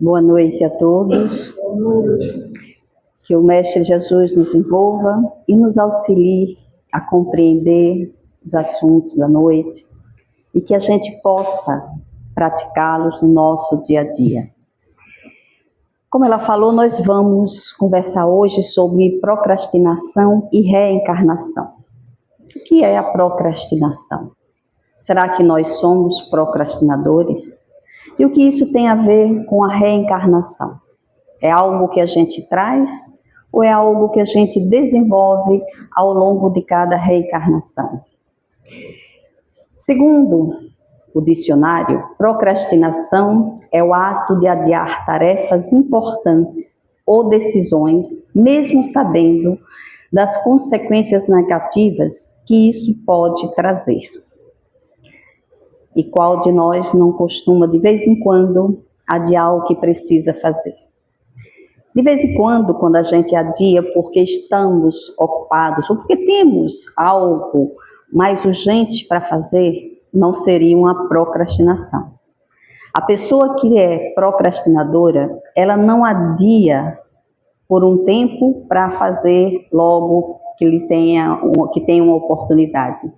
Boa noite a todos. Que o Mestre Jesus nos envolva e nos auxilie a compreender os assuntos da noite e que a gente possa praticá-los no nosso dia a dia. Como ela falou, nós vamos conversar hoje sobre procrastinação e reencarnação. O que é a procrastinação? Será que nós somos procrastinadores? E o que isso tem a ver com a reencarnação? É algo que a gente traz ou é algo que a gente desenvolve ao longo de cada reencarnação? Segundo o dicionário, procrastinação é o ato de adiar tarefas importantes ou decisões, mesmo sabendo das consequências negativas que isso pode trazer. E qual de nós não costuma, de vez em quando, adiar o que precisa fazer? De vez em quando a gente adia porque estamos ocupados ou porque temos algo mais urgente para fazer, não seria uma procrastinação. A pessoa que é procrastinadora, ela não adia por um tempo para fazer logo que ele tenha uma oportunidade.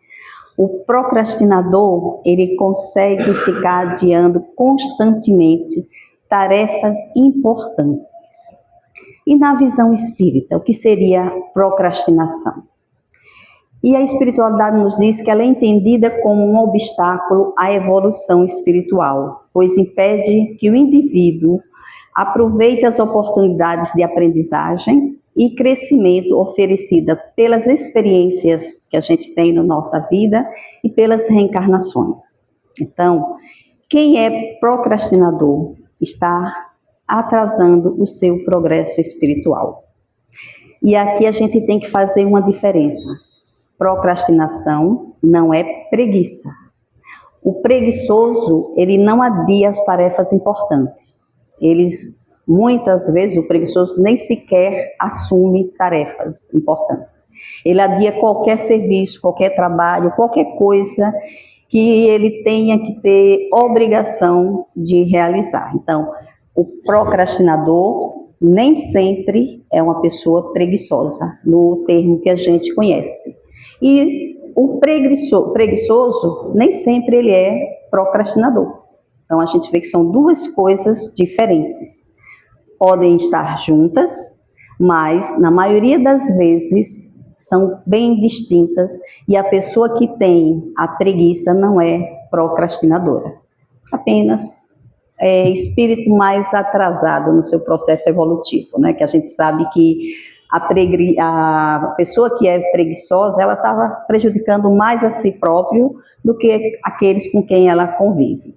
O procrastinador, ele consegue ficar adiando constantemente tarefas importantes. E na visão espírita, o que seria procrastinação? E a espiritualidade nos diz que ela é entendida como um obstáculo à evolução espiritual, pois impede que o indivíduo aproveite as oportunidades de aprendizagem e crescimento oferecida pelas experiências que a gente tem na nossa vida e pelas reencarnações. Então, quem é procrastinador está atrasando o seu progresso espiritual. E aqui a gente tem que fazer uma diferença. Procrastinação não é preguiça. O preguiçoso, ele não adia as tarefas importantes. Muitas vezes, o preguiçoso nem sequer assume tarefas importantes. Ele adia qualquer serviço, qualquer trabalho, qualquer coisa que ele tenha que ter obrigação de realizar. Então, o procrastinador nem sempre é uma pessoa preguiçosa, no termo que a gente conhece. E o preguiçoso nem sempre ele é procrastinador. Então, a gente vê que são duas coisas diferentes. Podem estar juntas, mas na maioria das vezes são bem distintas e a pessoa que tem a preguiça não é procrastinadora. Apenas é espírito mais atrasado no seu processo evolutivo, né? Que a gente sabe que a pessoa que é preguiçosa, ela estava prejudicando mais a si próprio do que aqueles com quem ela convive.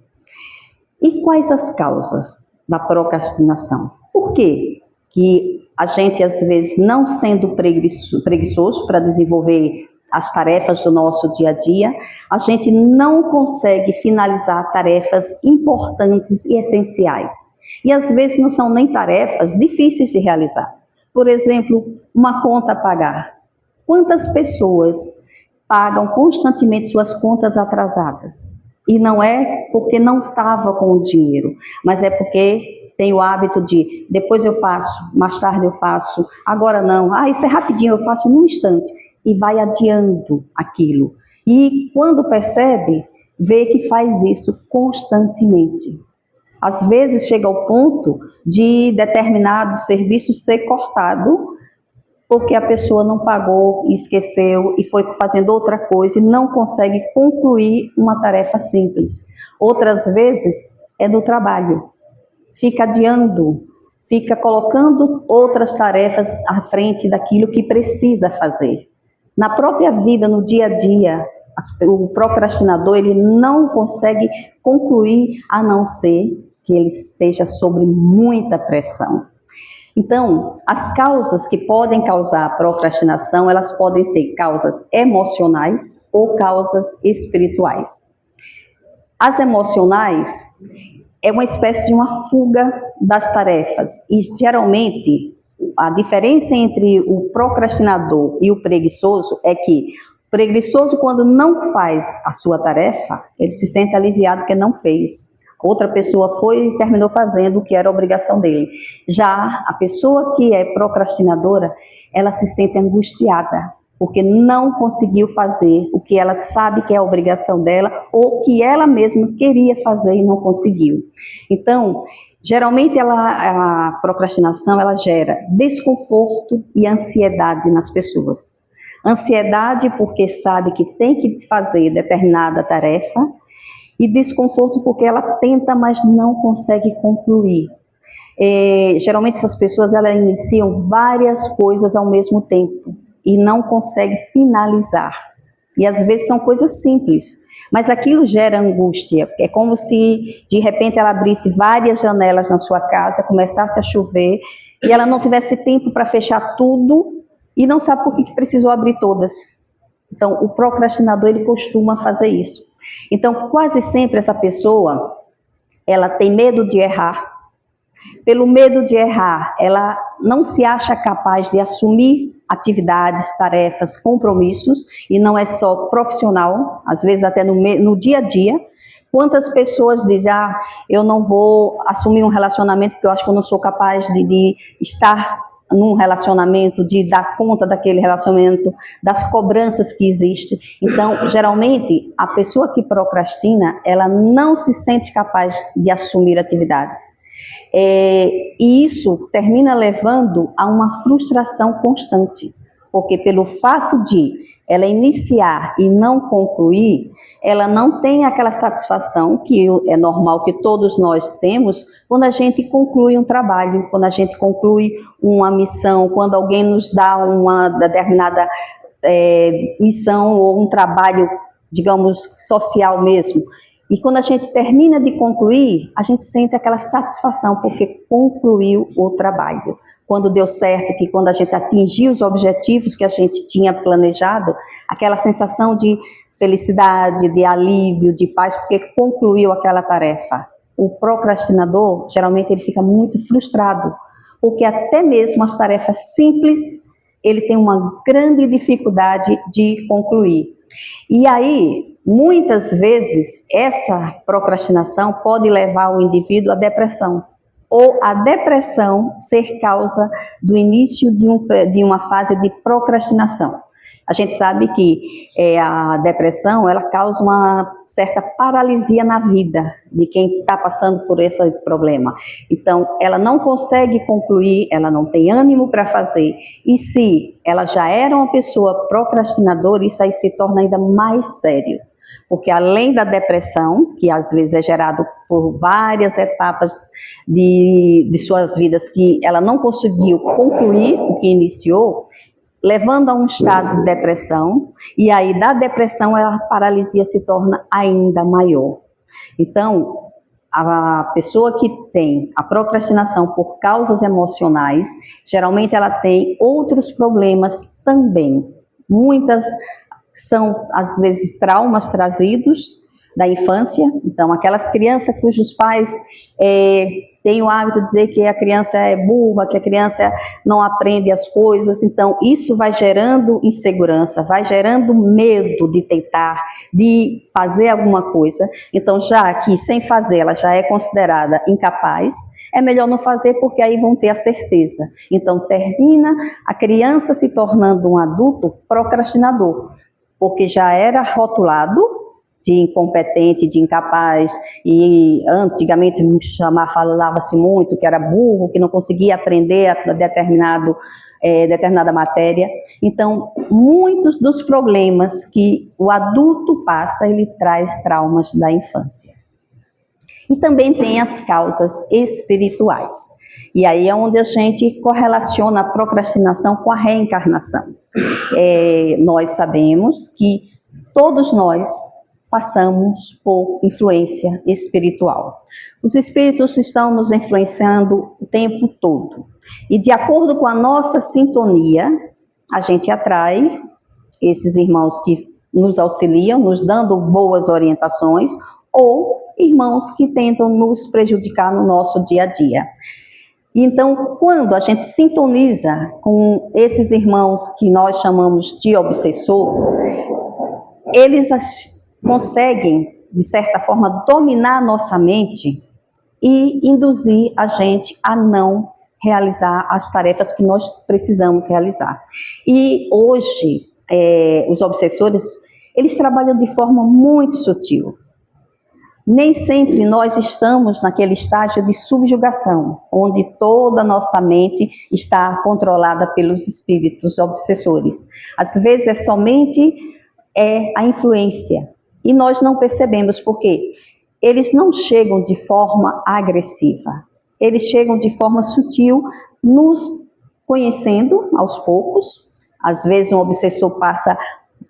E quais as causas da procrastinação? Por quê que a gente, às vezes, não sendo preguiçoso para desenvolver as tarefas do nosso dia a dia, a gente não consegue finalizar tarefas importantes e essenciais. E, às vezes, não são nem tarefas difíceis de realizar. Por exemplo, uma conta a pagar. Quantas pessoas pagam constantemente suas contas atrasadas? E não é porque não estava com o dinheiro, mas é porque tem o hábito de depois eu faço, mais tarde eu faço, agora não, isso é rapidinho, eu faço num instante, e vai adiando aquilo. E quando percebe, vê que faz isso constantemente. Às vezes chega ao ponto de determinado serviço ser cortado, porque a pessoa não pagou, esqueceu e foi fazendo outra coisa e não consegue concluir uma tarefa simples. Outras vezes é no trabalho. Fica adiando, fica colocando outras tarefas à frente daquilo que precisa fazer. Na própria vida, no dia a dia, o procrastinador ele não consegue concluir a não ser que ele esteja sob muita pressão. Então, as causas que podem causar a procrastinação, elas podem ser causas emocionais ou causas espirituais. As emocionais é uma espécie de uma fuga das tarefas e geralmente a diferença entre o procrastinador e o preguiçoso é que o preguiçoso, quando não faz a sua tarefa, ele se sente aliviado porque não fez. Outra pessoa foi e terminou fazendo o que era obrigação dele. Já a pessoa que é procrastinadora, ela se sente angustiada, porque não conseguiu fazer o que ela sabe que é a obrigação dela, ou que ela mesma queria fazer e não conseguiu. Então, geralmente a procrastinação ela gera desconforto e ansiedade nas pessoas. Ansiedade porque sabe que tem que fazer determinada tarefa, e desconforto porque ela tenta, mas não consegue concluir. Geralmente essas pessoas elas iniciam várias coisas ao mesmo tempo e não conseguem finalizar. E às vezes são coisas simples, mas aquilo gera angústia. É como se de repente ela abrisse várias janelas na sua casa, começasse a chover e ela não tivesse tempo para fechar tudo e não sabe por que precisou abrir todas. Então o procrastinador ele costuma fazer isso. Então, quase sempre essa pessoa, ela tem medo de errar. Pelo medo de errar, ela não se acha capaz de assumir atividades, tarefas, compromissos, e não é só profissional, às vezes até no dia a dia. Quantas pessoas dizem, eu não vou assumir um relacionamento porque eu acho que eu não sou capaz de estar num relacionamento, de dar conta daquele relacionamento, das cobranças que existem. Então, geralmente, a pessoa que procrastina, ela não se sente capaz de assumir atividades. E isso termina levando a uma frustração constante, porque pelo fato de ela iniciar e não concluir, ela não tem aquela satisfação que é normal que todos nós temos quando a gente conclui um trabalho, quando a gente conclui uma missão, quando alguém nos dá uma determinada missão ou um trabalho, digamos, social mesmo. E quando a gente termina de concluir, a gente sente aquela satisfação porque concluiu o trabalho. Quando deu certo, que quando a gente atingiu os objetivos que a gente tinha planejado, aquela sensação de felicidade, de alívio, de paz, porque concluiu aquela tarefa. O procrastinador, geralmente, ele fica muito frustrado, porque até mesmo as tarefas simples, ele tem uma grande dificuldade de concluir. E aí, muitas vezes, essa procrastinação pode levar o indivíduo à depressão, ou a depressão ser causa do início de uma fase de procrastinação. A gente sabe que a depressão, ela causa uma certa paralisia na vida de quem está passando por esse problema. Então, ela não consegue concluir, ela não tem ânimo para fazer. E se ela já era uma pessoa procrastinadora, isso aí se torna ainda mais sério. Porque além da depressão, que às vezes é gerado por várias etapas de suas vidas que ela não conseguiu concluir o que iniciou, levando a um estado de depressão, e aí da depressão a paralisia se torna ainda maior. Então, a pessoa que tem a procrastinação por causas emocionais, geralmente ela tem outros problemas também. Muitas são, às vezes, traumas trazidos da infância. Então, aquelas crianças cujos pais têm o hábito de dizer que a criança é burra, que a criança não aprende as coisas. Então, isso vai gerando insegurança, vai gerando medo de tentar, de fazer alguma coisa. Então, já que sem fazer ela já é considerada incapaz, é melhor não fazer porque aí vão ter a certeza. Então, termina a criança se tornando um adulto procrastinador, porque já era rotulado de incompetente, de incapaz, e antigamente falava-se muito que era burro, que não conseguia aprender a determinada matéria. Então, muitos dos problemas que o adulto passa, ele traz traumas da infância. E também tem as causas espirituais. E aí é onde a gente correlaciona a procrastinação com a reencarnação. Nós sabemos que todos nós passamos por influência espiritual. Os espíritos estão nos influenciando o tempo todo. E de acordo com a nossa sintonia, a gente atrai esses irmãos que nos auxiliam, nos dando boas orientações, ou irmãos que tentam nos prejudicar no nosso dia a dia. Então, quando a gente sintoniza com esses irmãos que nós chamamos de obsessor, eles conseguem de certa forma, dominar a nossa mente e induzir a gente a não realizar as tarefas que nós precisamos realizar. E hoje, os obsessores, eles trabalham de forma muito sutil. Nem sempre nós estamos naquele estágio de subjugação, onde toda a nossa mente está controlada pelos espíritos obsessores. Às vezes é somente a influência, e nós não percebemos, porque eles não chegam de forma agressiva, eles chegam de forma sutil, nos conhecendo aos poucos. Às vezes um obsessor passa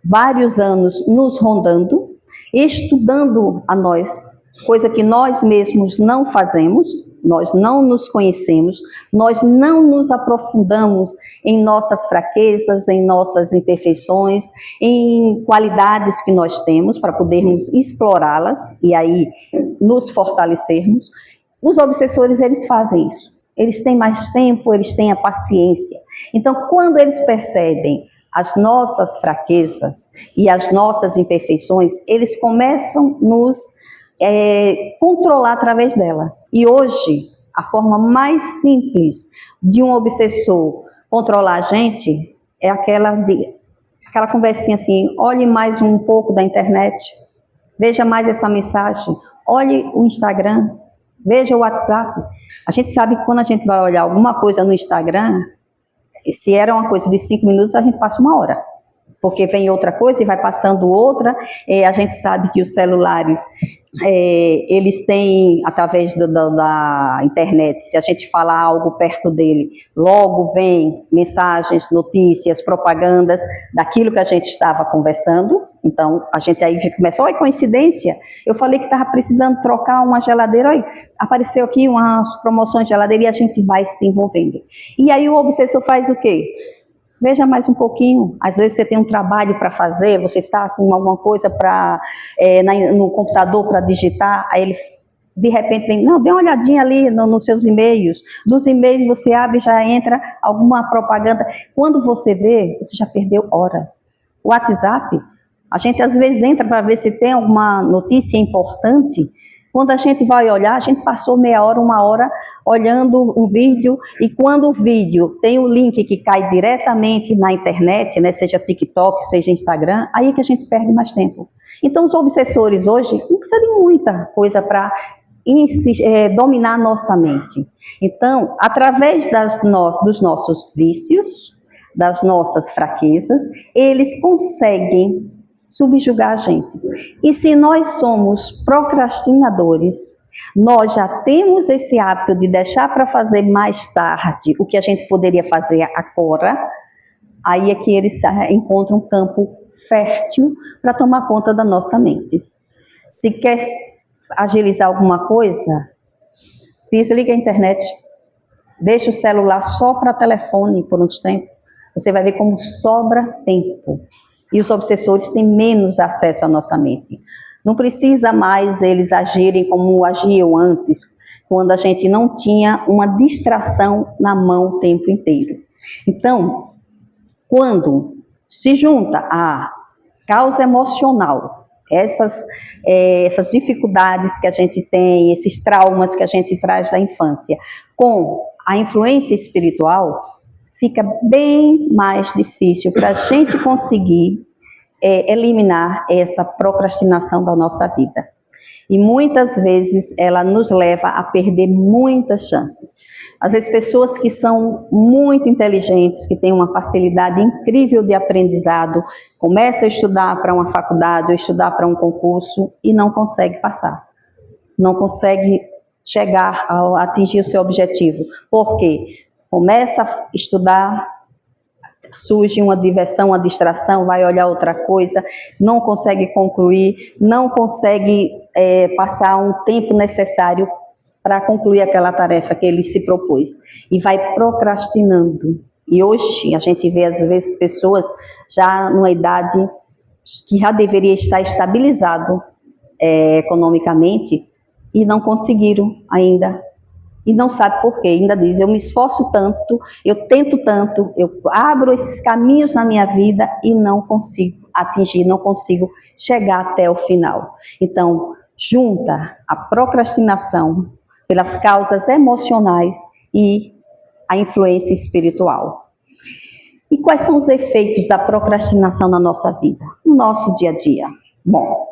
vários anos nos rondando, estudando a nós, coisa que nós mesmos não fazemos, nós não nos conhecemos, nós não nos aprofundamos em nossas fraquezas, em nossas imperfeições, em qualidades que nós temos para podermos explorá-las e aí nos fortalecermos. Os obsessores, eles fazem isso. Eles têm mais tempo, eles têm a paciência. Então, quando eles percebem as nossas fraquezas e as nossas imperfeições, eles começam a nos controlar através dela. E hoje, a forma mais simples de um obsessor controlar a gente é aquela conversinha assim: olhe mais um pouco da internet, veja mais essa mensagem, olhe o Instagram, veja o WhatsApp. A gente sabe que quando a gente vai olhar alguma coisa no Instagram, se era uma coisa de 5 minutos, a gente passa 1 hora, porque vem outra coisa e vai passando outra. A gente sabe que os celulares, eles têm, através da internet, se a gente falar algo perto dele, logo vem mensagens, notícias, propagandas daquilo que a gente estava conversando. Então, a gente aí começa: olha, coincidência, eu falei que estava precisando trocar uma geladeira, olha, apareceu aqui umas promoções de geladeira, e a gente vai se envolvendo. E aí o obsessor faz o quê? Veja mais um pouquinho. Às vezes você tem um trabalho para fazer, você está com alguma coisa no computador para digitar, aí ele de repente vem: não, dê uma olhadinha ali nos seus e-mails. Dos e-mails você abre e já entra alguma propaganda. Quando você vê, você já perdeu horas. O WhatsApp, a gente às vezes entra para ver se tem alguma notícia importante. Quando a gente vai olhar, a gente passou meia hora, 1 hora olhando um vídeo, e quando o vídeo tem o link que cai diretamente na internet, né, seja TikTok, seja Instagram, aí que a gente perde mais tempo. Então os obsessores hoje não precisam de muita coisa para dominar a nossa mente. Então, através dos nossos vícios, das nossas fraquezas, eles conseguem subjugar a gente. E se nós somos procrastinadores, nós já temos esse hábito de deixar para fazer mais tarde o que a gente poderia fazer agora, aí é que eles encontram um campo fértil para tomar conta da nossa mente. Se quer agilizar alguma coisa, desliga a internet, deixa o celular só para telefone por uns tempos, você vai ver como sobra tempo. E os obsessores têm menos acesso à nossa mente. Não precisa mais eles agirem como agiam antes, quando a gente não tinha uma distração na mão o tempo inteiro. Então, quando se junta a causa emocional, essas dificuldades que a gente tem, esses traumas que a gente traz da infância, com a influência espiritual, fica bem mais difícil para a gente conseguir eliminar essa procrastinação da nossa vida. E muitas vezes ela nos leva a perder muitas chances. Às vezes pessoas que são muito inteligentes, que têm uma facilidade incrível de aprendizado, começam a estudar para uma faculdade ou estudar para um concurso e não conseguem passar. Não conseguem chegar a atingir o seu objetivo. Por quê? Começa a estudar, surge uma diversão, uma distração, vai olhar outra coisa, não consegue concluir, não consegue passar um tempo necessário para concluir aquela tarefa que ele se propôs. E vai procrastinando. E hoje a gente vê, às vezes, pessoas já numa idade que já deveria estar estabilizado economicamente e não conseguiram ainda. E não sabe por quê, ainda diz: eu me esforço tanto, eu tento tanto, eu abro esses caminhos na minha vida e não consigo. atingir, não consigo chegar até o final. Então, junta a procrastinação pelas causas emocionais e a influência espiritual. E quais são os efeitos da procrastinação na nossa vida, no nosso dia a dia? Bom,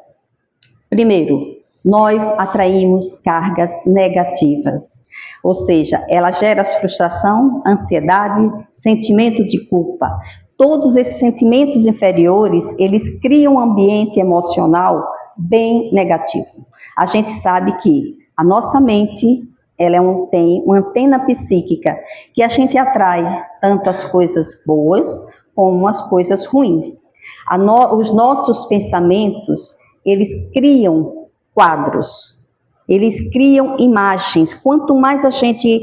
primeiro, nós atraímos cargas negativas, ou seja, ela gera frustração, ansiedade, sentimento de culpa. Todos esses sentimentos inferiores, eles criam um ambiente emocional bem negativo. A gente sabe que a nossa mente, ela tem uma antena psíquica que a gente atrai tanto as coisas boas como as coisas ruins. Os nossos pensamentos, eles criam quadros, eles criam imagens. Quanto mais a gente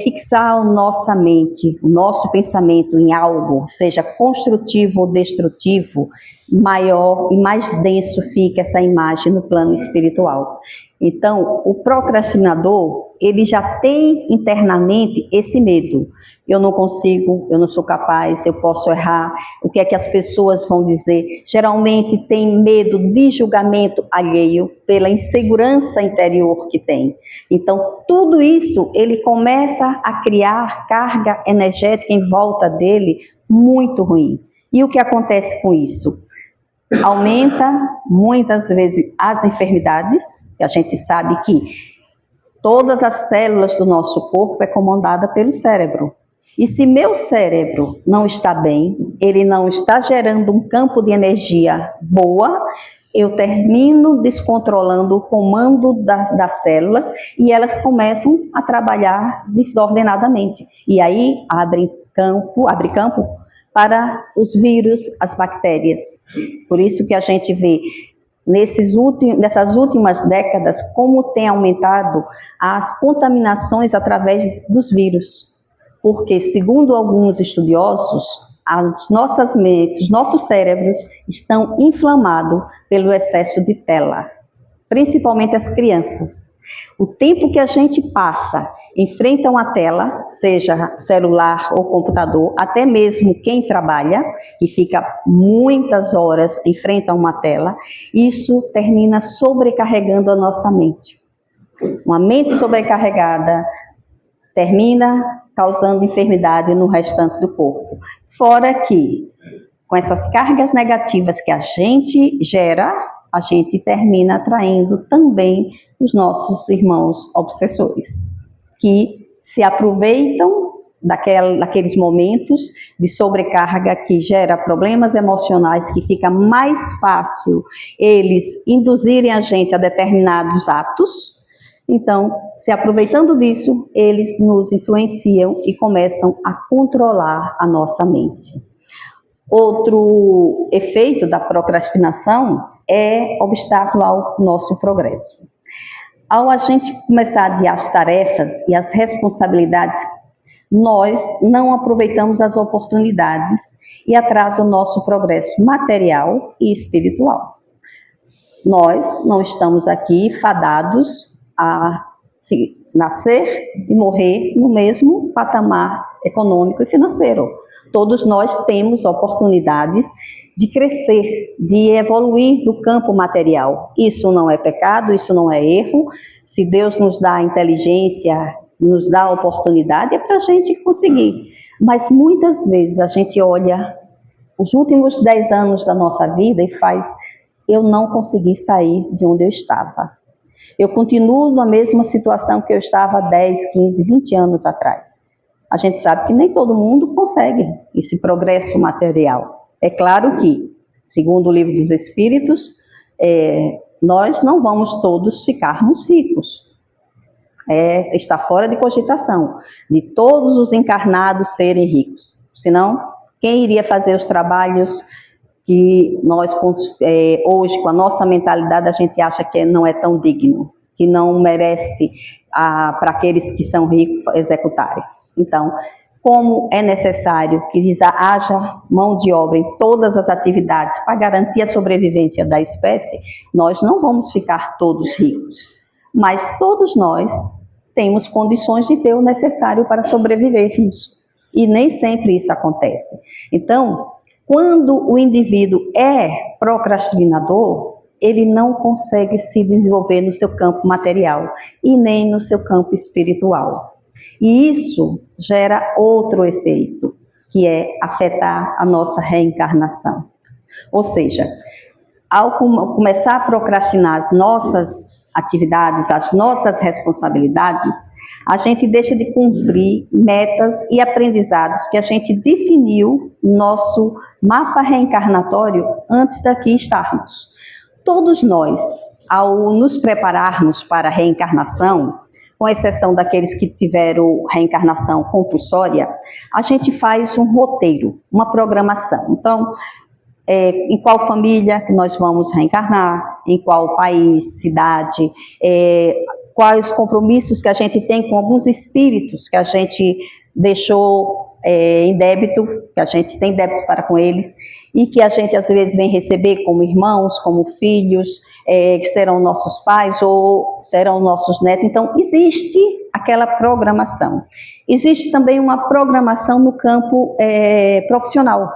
fixar a nossa mente, o nosso pensamento em algo, seja construtivo ou destrutivo, maior e mais denso fica essa imagem no plano espiritual. Então, o procrastinador, ele já tem internamente esse medo. Eu não consigo, eu não sou capaz, eu posso errar, o que é que as pessoas vão dizer? Geralmente tem medo de julgamento alheio pela insegurança interior que tem. Então, tudo isso, ele começa a criar carga energética em volta dele muito ruim. E o que acontece com isso? Aumenta muitas vezes as enfermidades, que a gente sabe que todas as células do nosso corpo é comandada pelo cérebro. E se meu cérebro não está bem, ele não está gerando um campo de energia boa, eu termino descontrolando o comando das células e elas começam a trabalhar desordenadamente. E aí abre campo para os vírus, as bactérias. Por isso que a gente vê nessas últimas décadas como tem aumentado as contaminações através dos vírus. Porque, segundo alguns estudiosos, as nossas mentes, nossos cérebros estão inflamados pelo excesso de tela, principalmente as crianças. O tempo que a gente passa em frente a uma tela, seja celular ou computador, até mesmo quem trabalha e fica muitas horas em frente a uma tela, isso termina sobrecarregando a nossa mente. Uma mente sobrecarregada termina causando enfermidade no restante do corpo. Fora que, com essas cargas negativas que a gente gera, a gente termina atraindo também os nossos irmãos obsessores, que se aproveitam daqueles momentos de sobrecarga que gera problemas emocionais, que fica mais fácil eles induzirem a gente a determinados atos. Então, se aproveitando disso, eles nos influenciam e começam a controlar a nossa mente. Outro efeito da procrastinação é obstáculo ao nosso progresso. Ao a gente começar a adiar as tarefas e as responsabilidades, nós não aproveitamos as oportunidades e atrasa o nosso progresso material e espiritual. Nós não estamos aqui fadados a nascer e morrer no mesmo patamar econômico e financeiro. Todos nós temos oportunidades de crescer, de evoluir no campo material. Isso não é pecado, isso não é erro. Se Deus nos dá a inteligência, nos dá a oportunidade, é para a gente conseguir. Mas muitas vezes a gente olha os últimos 10 anos da nossa vida e faz, eu não consegui sair de onde eu estava. Eu continuo na mesma situação que eu estava há 10, 15, 20 anos atrás. A gente sabe que nem todo mundo consegue esse progresso material. É claro que, segundo o Livro dos Espíritos, nós não vamos todos ficarmos ricos. Está fora de cogitação de todos os encarnados serem ricos. Senão, quem iria fazer os trabalhos que nós, hoje, com a nossa mentalidade, a gente acha que não é tão digno, que não merece para aqueles que são ricos executarem. Então, como é necessário que haja mão de obra em todas as atividades para garantir a sobrevivência da espécie, nós não vamos ficar todos ricos, mas todos nós temos condições de ter o necessário para sobrevivermos, e nem sempre isso acontece. Então, Quando o indivíduo é procrastinador, ele não consegue se desenvolver no seu campo material e nem no seu campo espiritual. E isso gera outro efeito, que é afetar a nossa reencarnação. Ou seja, ao começar a procrastinar as nossas atividades, as nossas responsabilidades, a gente deixa de cumprir metas e aprendizados que a gente definiu no nosso mapa reencarnatório antes daqui estarmos. Todos nós, ao nos prepararmos para a reencarnação, com exceção daqueles que tiveram reencarnação compulsória, a gente faz um roteiro, uma programação. Então, em qual família que nós vamos reencarnar, em qual país, cidade, quais compromissos que a gente tem com alguns espíritos que a gente deixou em débito, que a gente tem débito para com eles, e que a gente às vezes vem receber como irmãos, como filhos, que serão nossos pais ou serão nossos netos. Então, existe aquela programação. Existe também uma programação no campo profissional.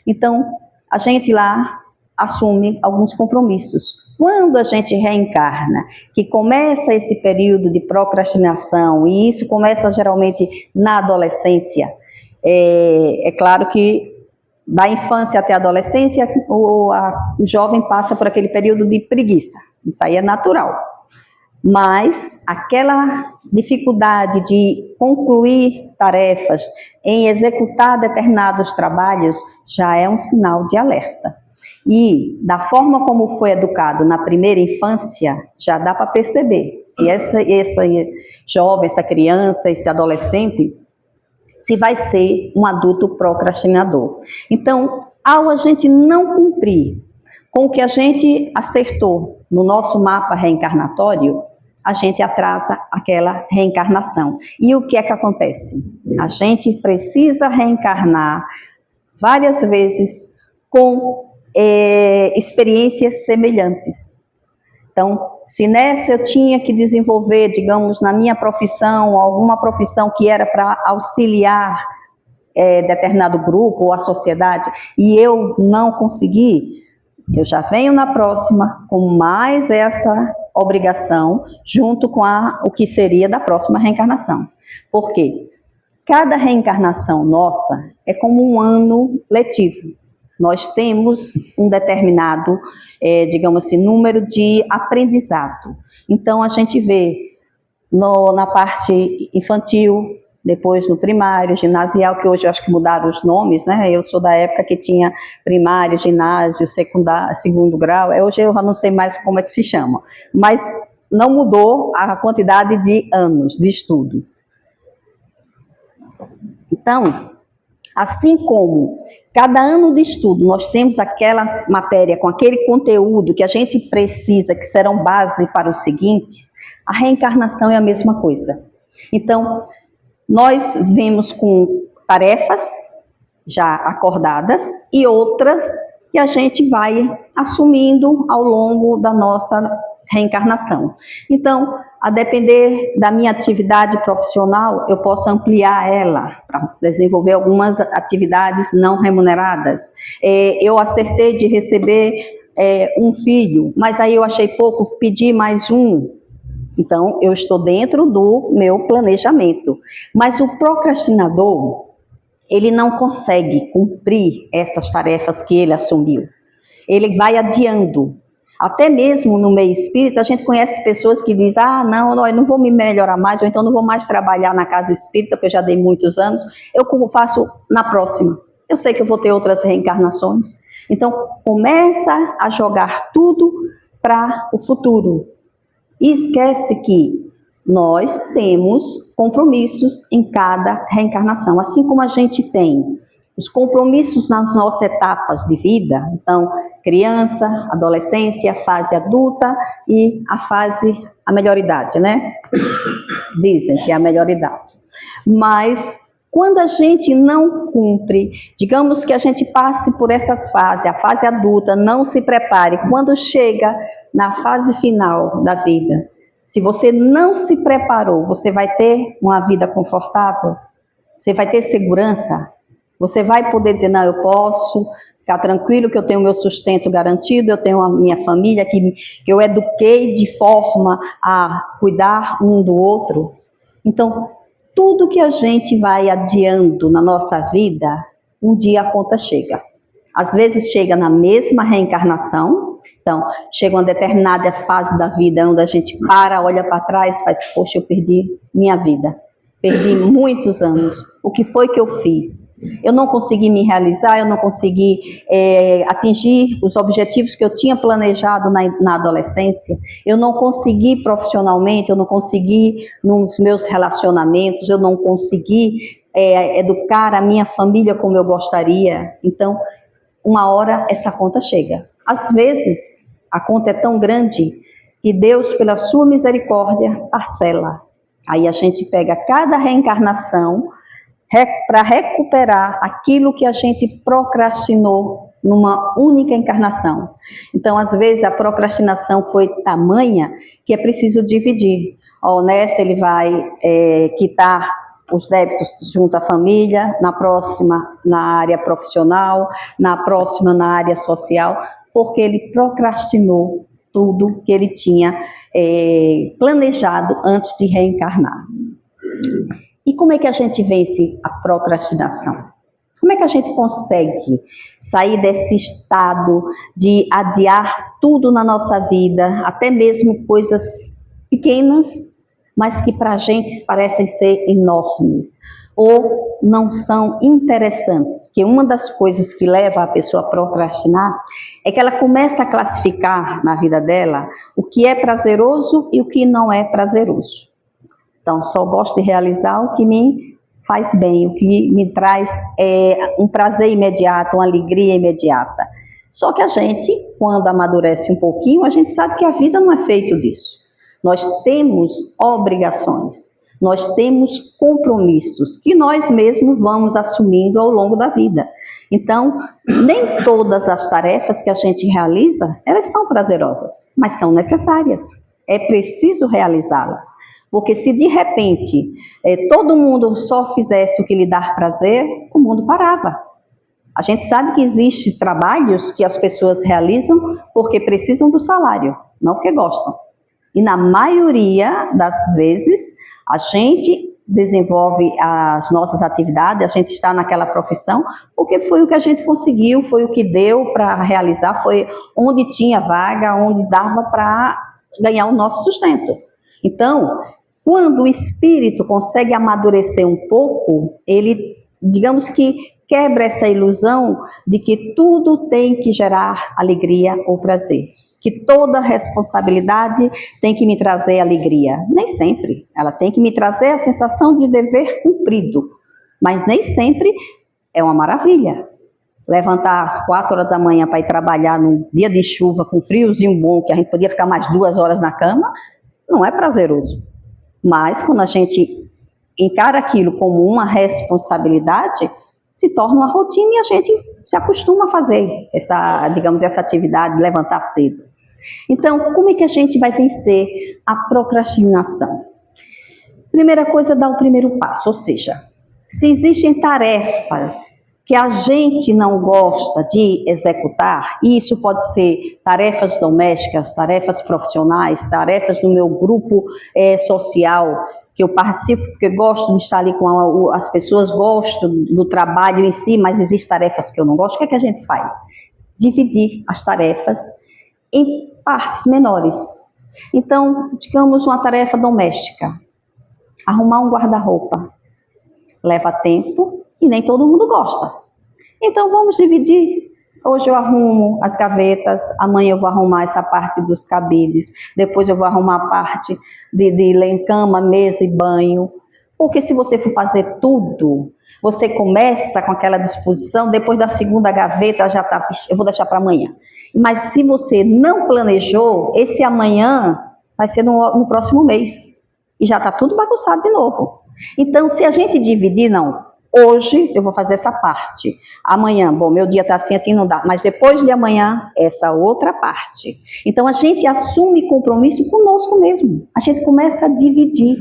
Então, a gente lá assume alguns compromissos. Quando a gente reencarna, que começa esse período de procrastinação, e isso começa geralmente na adolescência, é claro que da infância até a adolescência, o jovem passa por aquele período de preguiça, isso aí é natural. Mas aquela dificuldade de concluir tarefas, em executar determinados trabalhos, já é um sinal de alerta. E da forma como foi educado na primeira infância, já dá para perceber se essa jovem, essa criança, esse adolescente, se vai ser um adulto procrastinador. Então, ao a gente não cumprir com o que a gente acertou no nosso mapa reencarnatório, a gente atrasa aquela reencarnação. E o que é que acontece? A gente precisa reencarnar várias vezes com experiências semelhantes. Então, se nessa eu tinha que desenvolver, digamos, na minha profissão, alguma profissão que era para auxiliar determinado grupo ou a sociedade, e eu não consegui, eu já venho na próxima com mais essa obrigação, junto com o que seria da próxima reencarnação. Por quê? Cada reencarnação nossa é como um ano letivo. Nós temos um determinado, digamos assim, número de aprendizado. Então, a gente vê na parte infantil, depois no primário, ginasial, que hoje eu acho que mudaram os nomes, né? Eu sou da época que tinha primário, ginásio, secundário, segundo grau. Hoje eu já não sei mais como é que se chama. Mas não mudou a quantidade de anos de estudo. Então, assim como cada ano de estudo nós temos aquela matéria com aquele conteúdo que a gente precisa, que serão base para os seguintes, a reencarnação é a mesma coisa. Então, nós vemos com tarefas já acordadas e outras que a gente vai assumindo ao longo da nossa reencarnação. Então, a depender da minha atividade profissional, eu posso ampliar ela para desenvolver algumas atividades não remuneradas. Eu acertei de receber um filho, mas aí eu achei pouco, pedi mais um. Então, eu estou dentro do meu planejamento. Mas o procrastinador, ele não consegue cumprir essas tarefas que ele assumiu. Ele vai adiando. Até mesmo no meio espírita, a gente conhece pessoas que dizem, não, eu não vou me melhorar mais, ou então não vou mais trabalhar na casa espírita, porque eu já dei muitos anos, eu faço na próxima. Eu sei que eu vou ter outras reencarnações. Então, começa a jogar tudo para o futuro. E esquece que nós temos compromissos em cada reencarnação, assim como a gente tem os compromissos nas nossas etapas de vida, então, criança, adolescência, fase adulta e a maioridade, né? Dizem que é a maioridade. Mas, quando a gente não cumpre, digamos que a gente passe por essas fases, a fase adulta, não se prepare, quando chega na fase final da vida, se você não se preparou, você vai ter uma vida confortável? Você vai ter segurança? Você vai poder dizer, não, eu posso ficar tranquilo que eu tenho meu sustento garantido, eu tenho a minha família que eu eduquei de forma a cuidar um do outro. Então, tudo que a gente vai adiando na nossa vida, um dia a conta chega. Às vezes chega na mesma reencarnação. Então, chega uma determinada fase da vida onde a gente para, olha para trás, faz, poxa, eu perdi minha vida. Perdi muitos anos. O que foi que eu fiz? Eu não consegui me realizar, eu não consegui atingir os objetivos que eu tinha planejado na adolescência. Eu não consegui profissionalmente, eu não consegui nos meus relacionamentos, eu não consegui educar a minha família como eu gostaria. Então, uma hora essa conta chega. Às vezes, a conta é tão grande que Deus, pela sua misericórdia, parcela. Aí a gente pega cada reencarnação para recuperar aquilo que a gente procrastinou numa única encarnação. Então, às vezes, a procrastinação foi tamanha que é preciso dividir. Nessa ele vai quitar os débitos junto à família, na próxima na área profissional, na próxima na área social, porque ele procrastinou tudo que ele tinha planejado antes de reencarnar. E como é que a gente vence a procrastinação? Como é que a gente consegue sair desse estado de adiar tudo na nossa vida, até mesmo coisas pequenas, mas que para a gente parecem ser enormes, ou não são interessantes? Que uma das coisas que leva a pessoa a procrastinar é que ela começa a classificar na vida dela o que é prazeroso e o que não é prazeroso. Então, só gosto de realizar o que me faz bem, o que me traz um prazer imediato, uma alegria imediata. Só que a gente, quando amadurece um pouquinho, a gente sabe que a vida não é feita disso. Nós temos obrigações, nós temos compromissos que nós mesmos vamos assumindo ao longo da vida. Então, nem todas as tarefas que a gente realiza, elas são prazerosas, mas são necessárias. É preciso realizá-las. Porque se de repente todo mundo só fizesse o que lhe dá prazer, o mundo parava. A gente sabe que existem trabalhos que as pessoas realizam porque precisam do salário, não porque gostam. E na maioria das vezes, a gente desenvolve as nossas atividades, a gente está naquela profissão, porque foi o que a gente conseguiu, foi o que deu para realizar, foi onde tinha vaga, onde dava para ganhar o nosso sustento. Então, quando o espírito consegue amadurecer um pouco, ele, digamos que, quebra essa ilusão de que tudo tem que gerar alegria ou prazer, que toda responsabilidade tem que me trazer alegria. Nem sempre. Ela tem que me trazer a sensação de dever cumprido, mas nem sempre é uma maravilha. Levantar às 4 horas da manhã para ir trabalhar num dia de chuva, com friozinho bom, que a gente podia ficar mais 2 horas na cama, não é prazeroso. Mas quando a gente encara aquilo como uma responsabilidade, se torna uma rotina e a gente se acostuma a fazer essa atividade, levantar cedo. Então, como é que a gente vai vencer a procrastinação? Primeira coisa, dar o primeiro passo, ou seja, se existem tarefas que a gente não gosta de executar, e isso pode ser tarefas domésticas, tarefas profissionais, tarefas no meu grupo social, que eu participo porque gosto de estar ali com as pessoas, gosto do trabalho em si, mas existem tarefas que eu não gosto. O que é que a gente faz? Dividir as tarefas em partes menores. Então, digamos uma tarefa doméstica, arrumar um guarda-roupa, leva tempo e nem todo mundo gosta. Então, vamos dividir. Hoje eu arrumo as gavetas, amanhã eu vou arrumar essa parte dos cabides, depois eu vou arrumar a parte de cama, mesa e banho. Porque se você for fazer tudo, você começa com aquela disposição, depois da segunda gaveta já está, eu vou deixar para amanhã. Mas se você não planejou, esse amanhã vai ser no próximo mês. E já está tudo bagunçado de novo. Então, se a gente dividir, não. Hoje eu vou fazer essa parte. Amanhã, bom, meu dia está assim, assim não dá. Mas depois de amanhã, essa outra parte. Então, a gente assume compromisso conosco mesmo. A gente começa a dividir.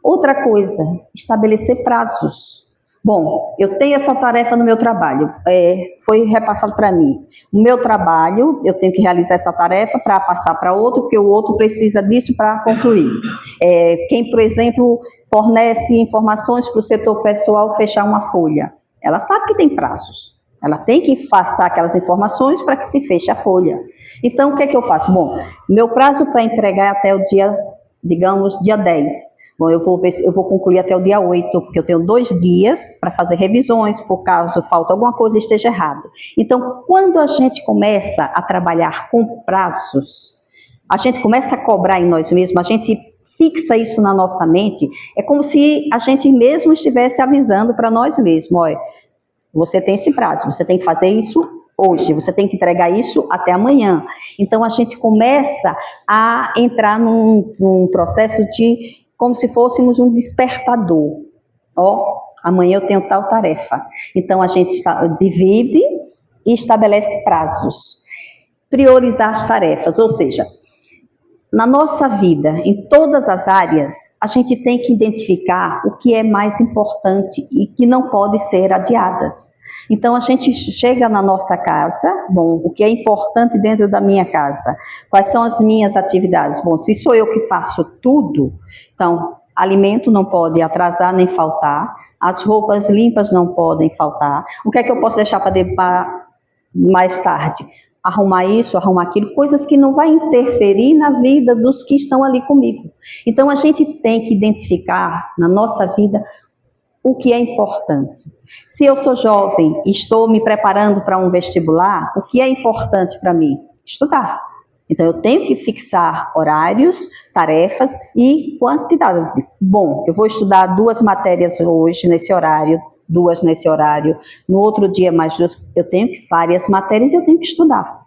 Outra coisa, estabelecer prazos. Bom, eu tenho essa tarefa no meu trabalho, foi repassado para mim. O meu trabalho, eu tenho que realizar essa tarefa para passar para outro, porque o outro precisa disso para concluir. Quem, por exemplo, fornece informações para o setor pessoal fechar uma folha, ela sabe que tem prazos, ela tem que passar aquelas informações para que se feche a folha. Então, o que é que eu faço? Bom, meu prazo para entregar é até o dia, digamos, dia 10. Bom, eu vou ver se eu vou concluir até o dia 8, porque eu tenho 2 dias para fazer revisões, por caso falta alguma coisa e esteja errado. Então, quando a gente começa a trabalhar com prazos, a gente começa a cobrar em nós mesmos, a gente fixa isso na nossa mente, é como se a gente mesmo estivesse avisando para nós mesmos, olha, você tem esse prazo, você tem que fazer isso hoje, você tem que entregar isso até amanhã. Então, a gente começa a entrar num processo de como se fôssemos um despertador. Amanhã eu tenho tal tarefa. Então, a gente divide e estabelece prazos. Priorizar as tarefas, ou seja, na nossa vida, em todas as áreas, a gente tem que identificar o que é mais importante e que não pode ser adiadas. Então, a gente chega na nossa casa, bom, o que é importante dentro da minha casa? Quais são as minhas atividades? Bom, se sou eu que faço tudo, então, alimento não pode atrasar nem faltar, as roupas limpas não podem faltar. O que é que eu posso deixar para mais tarde? Arrumar isso, arrumar aquilo, coisas que não vai interferir na vida dos que estão ali comigo. Então, a gente tem que identificar na nossa vida o que é importante. Se eu sou jovem e estou me preparando para um vestibular, o que é importante para mim? Estudar. Então, eu tenho que fixar horários, tarefas e quantidade. Bom, eu vou estudar 2 matérias hoje nesse horário, 2 nesse horário, no outro dia mais 2, eu tenho várias matérias e eu tenho que estudar.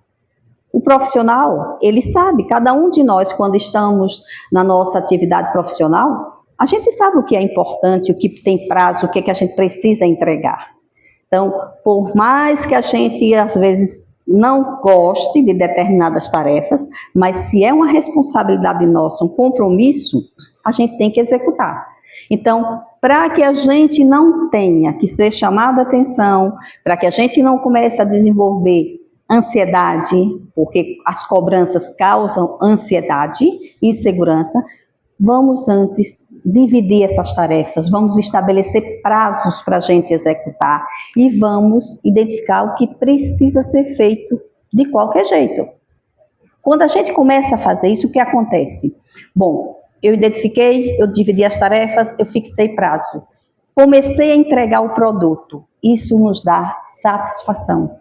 O profissional, ele sabe, cada um de nós, quando estamos na nossa atividade profissional, a gente sabe o que é importante, o que tem prazo, o que é que a gente precisa entregar. Então, por mais que a gente, às vezes, não goste de determinadas tarefas, mas se é uma responsabilidade nossa, um compromisso, a gente tem que executar. Então, para que a gente não tenha que ser chamada a atenção, para que a gente não comece a desenvolver ansiedade, porque as cobranças causam ansiedade, insegurança, vamos antes dividir essas tarefas, vamos estabelecer prazos para a gente executar e vamos identificar o que precisa ser feito de qualquer jeito. Quando a gente começa a fazer isso, o que acontece? Bom, eu identifiquei, eu dividi as tarefas, eu fixei prazo. Comecei a entregar o produto. Isso nos dá satisfação.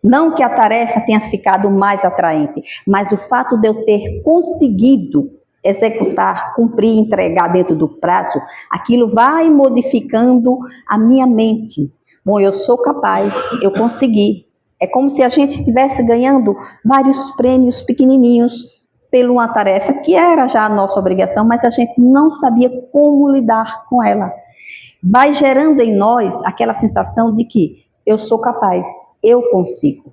Não que a tarefa tenha ficado mais atraente, mas o fato de eu ter conseguido executar, cumprir, entregar dentro do prazo, aquilo vai modificando a minha mente. Bom, eu sou capaz, eu consegui. É como se a gente estivesse ganhando vários prêmios pequenininhos por uma tarefa que era já a nossa obrigação, mas a gente não sabia como lidar com ela. Vai gerando em nós aquela sensação de que eu sou capaz, eu consigo.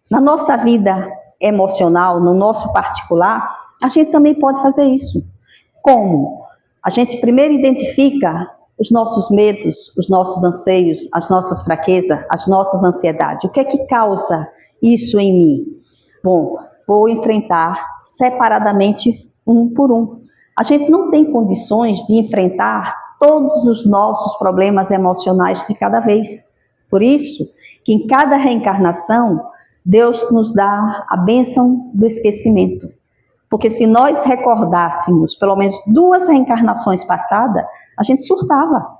Na nossa vida emocional, no nosso particular, a gente também pode fazer isso. Como? A gente primeiro identifica os nossos medos, os nossos anseios, as nossas fraquezas, as nossas ansiedades. O que é que causa isso em mim? Bom, vou enfrentar separadamente um por um. A gente não tem condições de enfrentar todos os nossos problemas emocionais de cada vez. Por isso, que em cada reencarnação, Deus nos dá a bênção do esquecimento. Porque se nós recordássemos pelo menos 2 reencarnações passadas, a gente surtava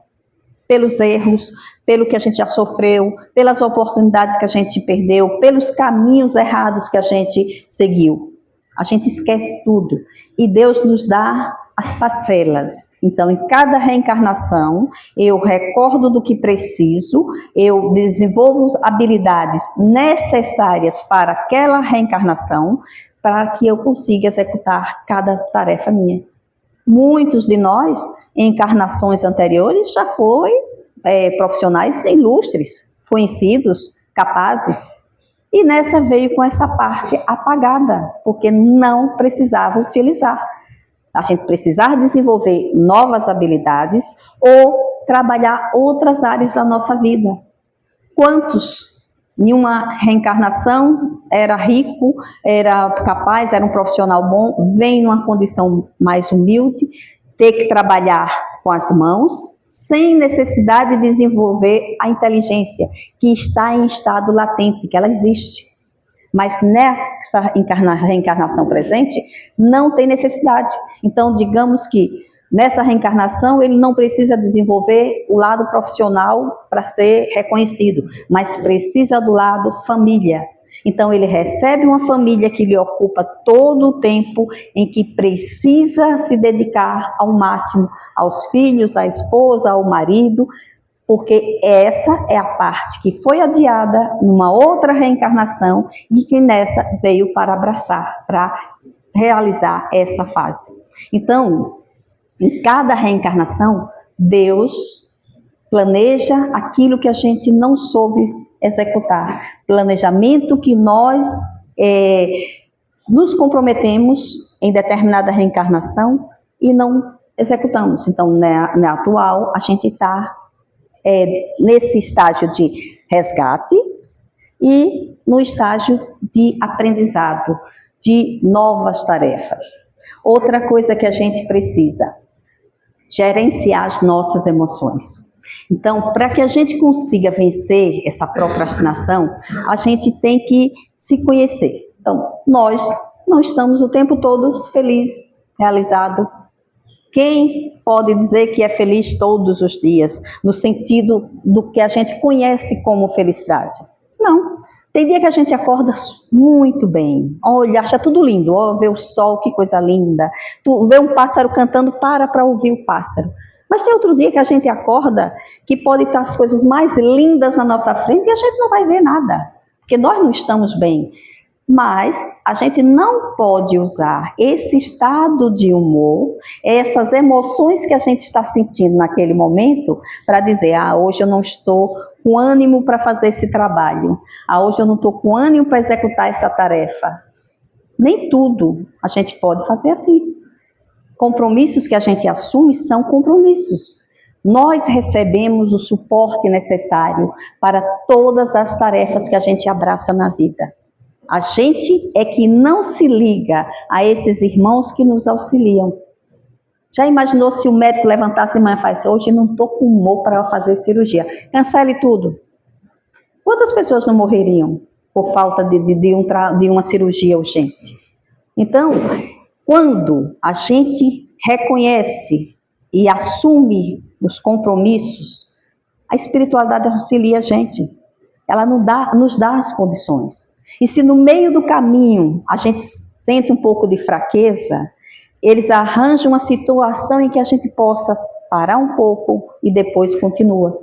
pelos erros, pelo que a gente já sofreu, pelas oportunidades que a gente perdeu, pelos caminhos errados que a gente seguiu. A gente esquece tudo. E Deus nos dá as parcelas. Então, em cada reencarnação, eu recordo do que preciso, eu desenvolvo habilidades necessárias para aquela reencarnação, para que eu consiga executar cada tarefa minha. Muitos de nós, em encarnações anteriores, já foram profissionais ilustres, conhecidos, capazes, e nessa veio com essa parte apagada, porque não precisava utilizar. A gente precisava desenvolver novas habilidades ou trabalhar outras áreas da nossa vida. Quantos, em uma reencarnação, era rico, era capaz, era um profissional bom, vem numa condição mais humilde, ter que trabalhar com as mãos, sem necessidade de desenvolver a inteligência, que está em estado latente, que ela existe. Mas nessa reencarnação presente, não tem necessidade. Então, digamos que nessa reencarnação, ele não precisa desenvolver o lado profissional para ser reconhecido, mas precisa do lado família. Então, ele recebe uma família que lhe ocupa todo o tempo em que precisa se dedicar ao máximo aos filhos, à esposa, ao marido, porque essa é a parte que foi adiada numa outra reencarnação e que nessa veio para abraçar, para realizar essa fase. Então, em cada reencarnação, Deus planeja aquilo que a gente não soube executar. Planejamento que nós nos comprometemos em determinada reencarnação e não executamos. Então, na atual, a gente está nesse estágio de resgate e no estágio de aprendizado, de novas tarefas. Outra coisa que a gente precisa, gerenciar as nossas emoções. Então, para que a gente consiga vencer essa procrastinação, a gente tem que se conhecer. Então, nós não estamos o tempo todo felizes, realizados. Quem pode dizer que é feliz todos os dias, no sentido do que a gente conhece como felicidade? Não. Tem dia que a gente acorda muito bem, olha, acha tudo lindo, vê o sol, que coisa linda, tu vê um pássaro cantando, para ouvir o pássaro. Mas tem outro dia que a gente acorda, que pode estar as coisas mais lindas na nossa frente e a gente não vai ver nada, porque nós não estamos bem. Mas a gente não pode usar esse estado de humor, essas emoções que a gente está sentindo naquele momento, para dizer, hoje eu não estou com ânimo para fazer esse trabalho, hoje eu não estou com ânimo para executar essa tarefa. Nem tudo a gente pode fazer assim. Compromissos que a gente assume são compromissos. Nós recebemos o suporte necessário para todas as tarefas que a gente abraça na vida. A gente é que não se liga a esses irmãos que nos auxiliam. Já imaginou se o médico levantasse e falasse, hoje não estou com humor para fazer cirurgia, cancele tudo. Quantas pessoas não morreriam por falta de uma cirurgia urgente? Então, quando a gente reconhece e assume os compromissos, a espiritualidade auxilia a gente. Ela nos dá as condições. E se no meio do caminho a gente sente um pouco de fraqueza, eles arranjam uma situação em que a gente possa parar um pouco e depois continua.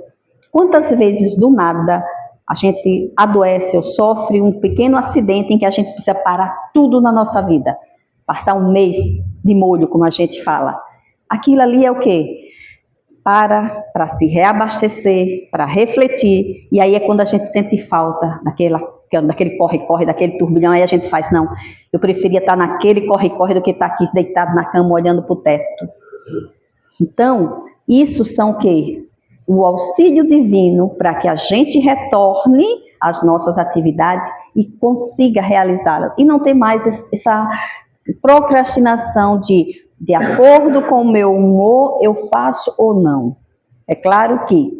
Quantas vezes do nada a gente adoece ou sofre um pequeno acidente em que a gente precisa parar tudo na nossa vida, passar um mês de molho, como a gente fala. Aquilo ali é o quê? Para se reabastecer, para refletir, e aí é quando a gente sente falta daquele corre-corre, daquele turbilhão, aí a gente faz, não, eu preferia estar naquele corre-corre do que estar aqui deitado na cama olhando para o teto. Então, isso são o quê? O auxílio divino para que a gente retorne às nossas atividades e consiga realizá-las. E não ter mais essa procrastinação de acordo com o meu humor, eu faço ou não. É claro que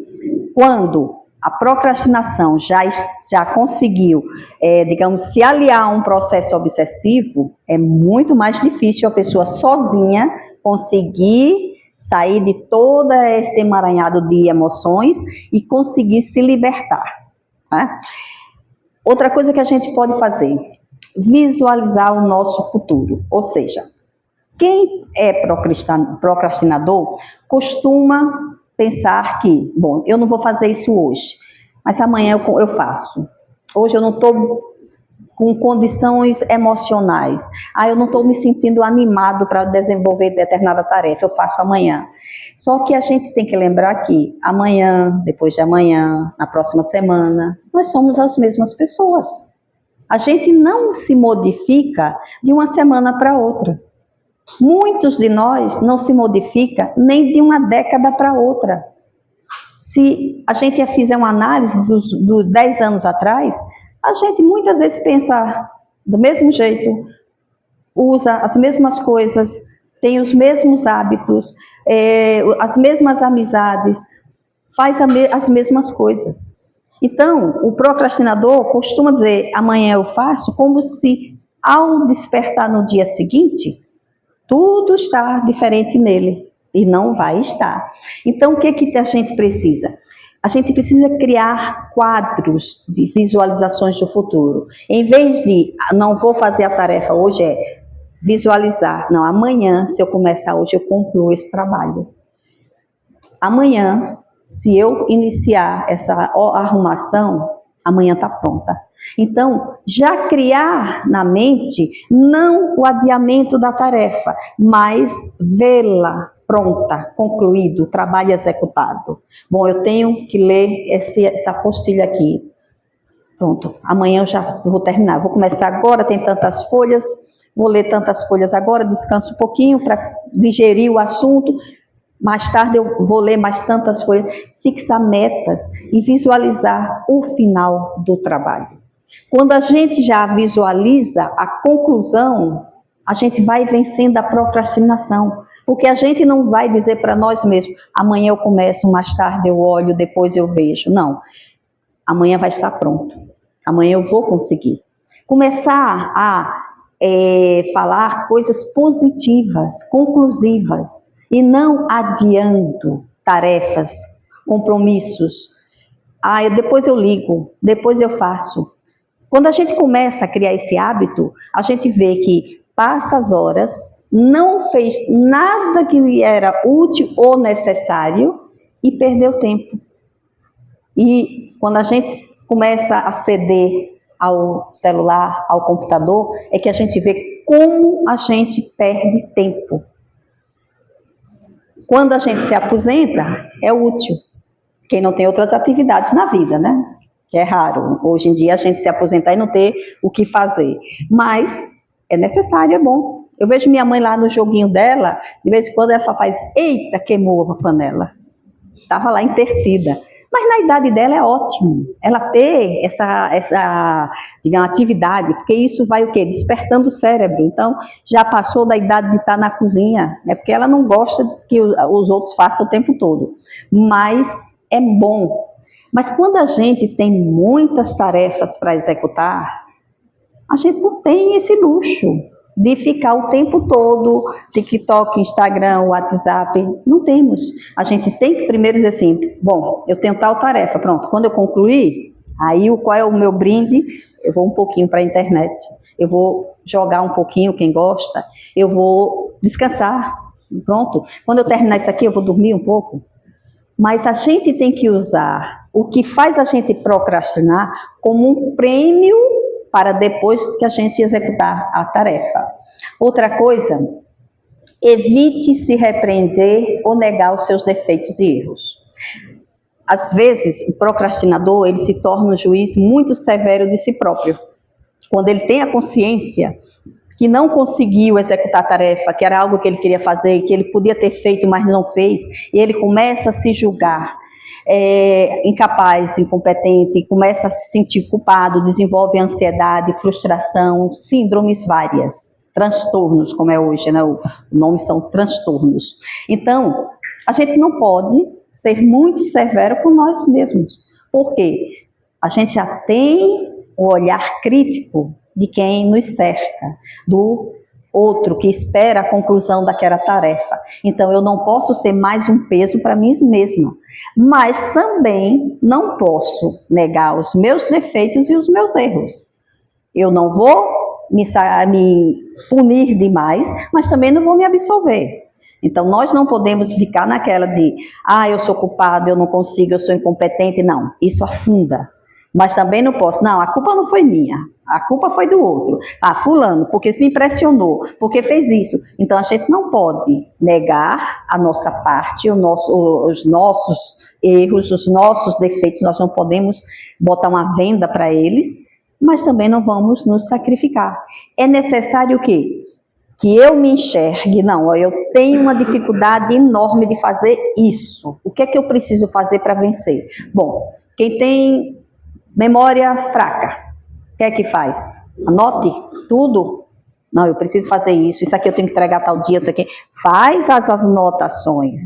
quando a procrastinação já conseguiu, digamos, se aliar a um processo obsessivo, é muito mais difícil a pessoa sozinha conseguir sair de todo esse emaranhado de emoções e conseguir se libertar. Né? Outra coisa que a gente pode fazer, visualizar o nosso futuro. Ou seja, quem é procrastinador costuma pensar que, bom, eu não vou fazer isso hoje, mas amanhã eu faço. Hoje eu não estou com condições emocionais. Eu não estou me sentindo animado para desenvolver determinada tarefa, eu faço amanhã. Só que a gente tem que lembrar que amanhã, depois de amanhã, na próxima semana, nós somos as mesmas pessoas. A gente não se modifica de uma semana para outra. Muitos de nós não se modificam nem de uma década para outra. Se a gente fizer uma análise dos 10 anos atrás, a gente muitas vezes pensa do mesmo jeito, usa as mesmas coisas, tem os mesmos hábitos, as mesmas amizades, faz as mesmas coisas. Então, o procrastinador costuma dizer, amanhã eu faço, como se ao despertar no dia seguinte, tudo está diferente nele, e não vai estar. Então, o que a gente precisa? A gente precisa criar quadros de visualizações do futuro. Em vez de, não vou fazer a tarefa hoje, visualizar. Não, amanhã, se eu começar hoje, eu concluo esse trabalho. Amanhã, se eu iniciar essa arrumação, amanhã está pronta. Então, já criar na mente, não o adiamento da tarefa, mas vê-la pronta, concluído, trabalho executado. Bom, eu tenho que ler essa apostila aqui. Pronto, amanhã eu já vou terminar. Vou começar agora, tem tantas folhas, vou ler tantas folhas agora, descanso um pouquinho para digerir o assunto. Mais tarde eu vou ler mais tantas folhas. Fixar metas e visualizar o final do trabalho. Quando a gente já visualiza a conclusão, a gente vai vencendo a procrastinação. Porque a gente não vai dizer para nós mesmos, amanhã eu começo, mais tarde eu olho, depois eu vejo. Não, amanhã vai estar pronto. Amanhã eu vou conseguir. Começar a falar coisas positivas, conclusivas, e não adiando tarefas, compromissos. Depois eu ligo, depois eu faço. Quando a gente começa a criar esse hábito, a gente vê que passa as horas, não fez nada que era útil ou necessário e perdeu tempo. E quando a gente começa a ceder ao celular, ao computador, é que a gente vê como a gente perde tempo. Quando a gente se aposenta, é útil. Quem não tem outras atividades na vida, né? Que é raro. Hoje em dia a gente se aposentar e não ter o que fazer. Mas é necessário, é bom. Eu vejo minha mãe lá no joguinho dela, de vez em quando ela só faz, eita, queimou a panela. Estava lá intertida. Mas na idade dela é ótimo ela ter essa digamos, atividade, porque isso vai o quê? Despertando o cérebro. Então, já passou da idade de estar na cozinha, é porque ela não gosta que os outros façam o tempo todo. Mas é bom. Mas quando a gente tem muitas tarefas para executar, a gente não tem esse luxo de ficar o tempo todo, TikTok, Instagram, WhatsApp, não temos. A gente tem que primeiro dizer assim, bom, eu tenho tal tarefa, pronto, quando eu concluir, aí qual é o meu brinde? Eu vou um pouquinho para a internet, eu vou jogar um pouquinho, quem gosta, eu vou descansar, pronto. Quando eu terminar isso aqui, eu vou dormir um pouco. Mas a gente tem que usar o que faz a gente procrastinar como um prêmio para depois que a gente executar a tarefa. Outra coisa, evite se repreender ou negar os seus defeitos e erros. Às vezes, o procrastinador, ele se torna um juiz muito severo de si próprio. Quando ele tem a consciência que não conseguiu executar a tarefa, que era algo que ele queria fazer, que ele podia ter feito, mas não fez, e ele começa a se julgar incapaz, incompetente, começa a se sentir culpado, desenvolve ansiedade, frustração, síndromes várias, transtornos, como é hoje, né? O nome são transtornos. Então, a gente não pode ser muito severo com nós mesmos, porque a gente já tem o olhar crítico de quem nos cerca, do outro que espera a conclusão daquela tarefa. Então, eu não posso ser mais um peso para mim mesma, mas também não posso negar os meus defeitos e os meus erros. Eu não vou me punir demais, mas também não vou me absolver. Então, nós não podemos ficar naquela de, eu sou culpado, eu não consigo, eu sou incompetente. Não, isso afunda. Mas também não posso, não, a culpa não foi minha, a culpa foi do outro. Fulano, porque me impressionou, porque fez isso. Então, a gente não pode negar a nossa parte, os nossos erros, os nossos defeitos, nós não podemos botar uma venda para eles, mas também não vamos nos sacrificar. É necessário o quê? que eu me enxergue, não, eu tenho uma dificuldade enorme de fazer isso. O que é que eu preciso fazer para vencer? Bom, quem tem memória fraca, o que é que faz? Anote tudo. Não, eu preciso fazer isso aqui eu tenho que entregar tal dia, isso aqui. Faz as anotações.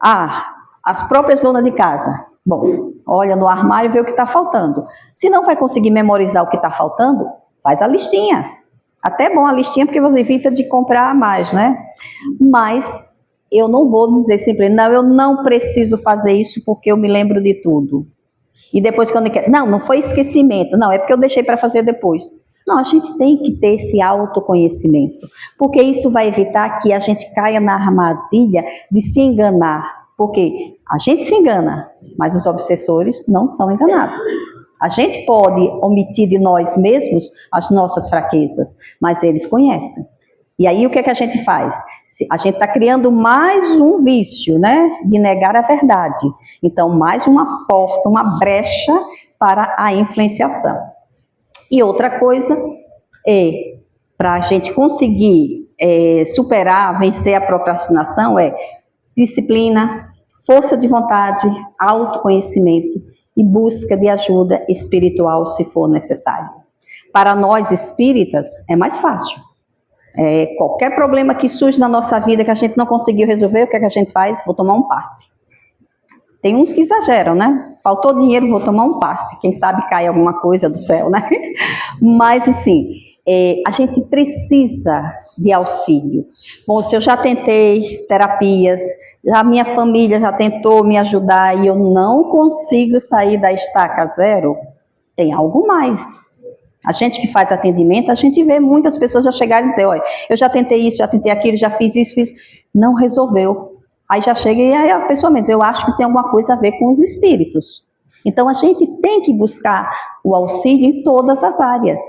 As próprias donas de casa. Bom, olha no armário e vê o que está faltando. Se não vai conseguir memorizar o que está faltando, faz a listinha. Até é bom a listinha, porque você evita de comprar mais, né? Mas eu não vou dizer simplesmente, não, eu não preciso fazer isso porque eu me lembro de tudo. E depois quando eu quero, não foi esquecimento, não, é porque eu deixei para fazer depois. Não, a gente tem que ter esse autoconhecimento, porque isso vai evitar que a gente caia na armadilha de se enganar, porque a gente se engana, mas os obsessores não são enganados. A gente pode omitir de nós mesmos as nossas fraquezas, mas eles conhecem. E aí o que é que a gente faz? A gente está criando mais um vício, né, de negar a verdade. Então, mais uma porta, uma brecha para a influenciação. E outra coisa é, para a gente conseguir superar, vencer a procrastinação, é disciplina, força de vontade, autoconhecimento e busca de ajuda espiritual, se for necessário. Para nós espíritas, é mais fácil. Qualquer problema que surge na nossa vida que a gente não conseguiu resolver, o que é que a gente faz? Vou tomar um passe. Tem uns que exageram, né? Faltou dinheiro, vou tomar um passe. Quem sabe cai alguma coisa do céu, né? Mas, assim, a gente precisa de auxílio. Bom, se eu já tentei terapias, a minha família já tentou me ajudar e eu não consigo sair da estaca zero, tem algo mais. A gente que faz atendimento, a gente vê muitas pessoas já chegarem e dizer, olha, eu já tentei isso, já tentei aquilo, já fiz isso, não resolveu. Aí já chega e aí a pessoa mesmo, eu acho que tem alguma coisa a ver com os espíritos. Então a gente tem que buscar o auxílio em todas as áreas.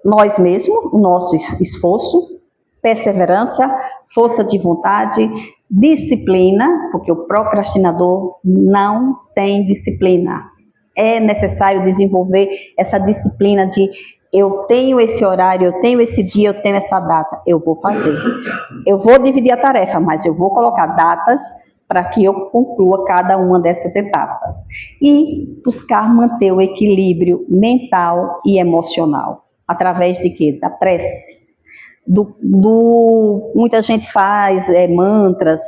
Nós mesmos, o nosso esforço, perseverança, força de vontade, disciplina, porque o procrastinador não tem disciplina. É necessário desenvolver essa disciplina de eu tenho esse horário, eu tenho esse dia, eu tenho essa data, eu vou fazer. Eu vou dividir a tarefa, mas eu vou colocar datas para que eu conclua cada uma dessas etapas. E buscar manter o equilíbrio mental e emocional. Através de quê? Da prece. Muita gente faz mantras,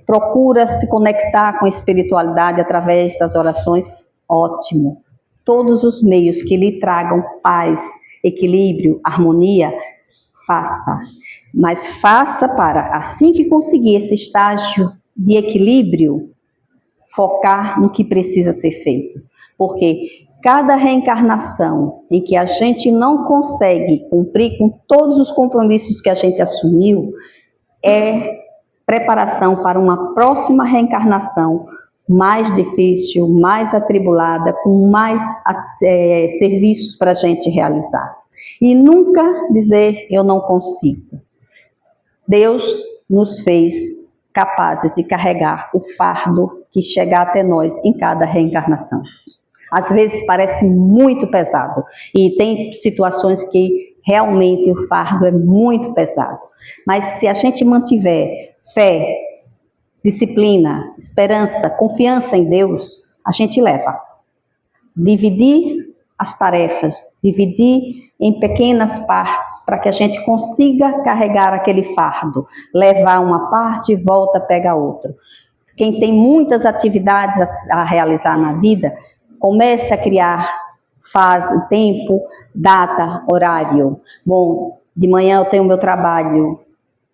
procura se conectar com a espiritualidade através das orações, ótimo. Todos os meios que lhe tragam paz, equilíbrio, harmonia, faça. Mas faça para, assim que conseguir esse estágio de equilíbrio, focar no que precisa ser feito. Porque cada reencarnação em que a gente não consegue cumprir com todos os compromissos que a gente assumiu, é preparação para uma próxima reencarnação mais difícil, mais atribulada, com mais serviços para a gente realizar. E nunca dizer, eu não consigo. Deus nos fez capazes de carregar o fardo que chega até nós em cada reencarnação. Às vezes parece muito pesado e tem situações que realmente o fardo é muito pesado. Mas se a gente mantiver fé, disciplina, esperança, confiança em Deus, a gente leva. Dividir as tarefas, dividir em pequenas partes para que a gente consiga carregar aquele fardo, levar uma parte e volta, pega outra. Quem tem muitas atividades a realizar na vida, comece a criar fase, tempo, data, horário. Bom, de manhã eu tenho o meu trabalho,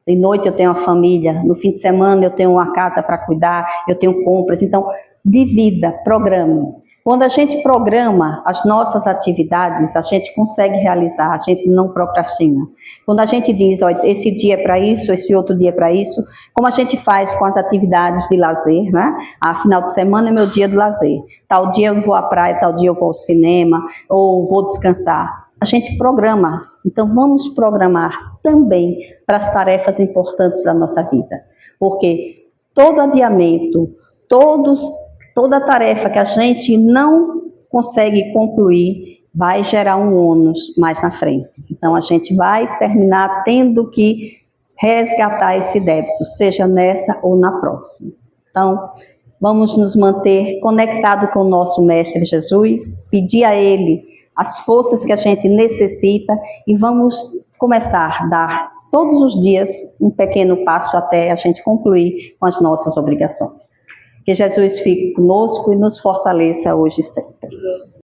de noite eu tenho a família, no fim de semana eu tenho uma casa para cuidar, eu tenho compras. Então, divida, programe. Quando a gente programa as nossas atividades, a gente consegue realizar, a gente não procrastina. Quando a gente diz, olha, esse dia é para isso, esse outro dia é para isso, como a gente faz com as atividades de lazer, né? Final de semana é meu dia do lazer. Tal dia eu vou à praia, tal dia eu vou ao cinema, ou vou descansar. A gente programa. Então, vamos programar também para as tarefas importantes da nossa vida. Porque todo adiamento, toda tarefa que a gente não consegue concluir, vai gerar um ônus mais na frente. Então, a gente vai terminar tendo que resgatar esse débito, seja nessa ou na próxima. Então, vamos nos manter conectados com o nosso Mestre Jesus, pedir a Ele as forças que a gente necessita e vamos começar a dar todos os dias um pequeno passo até a gente concluir com as nossas obrigações. Que Jesus fique conosco e nos fortaleça hoje e sempre.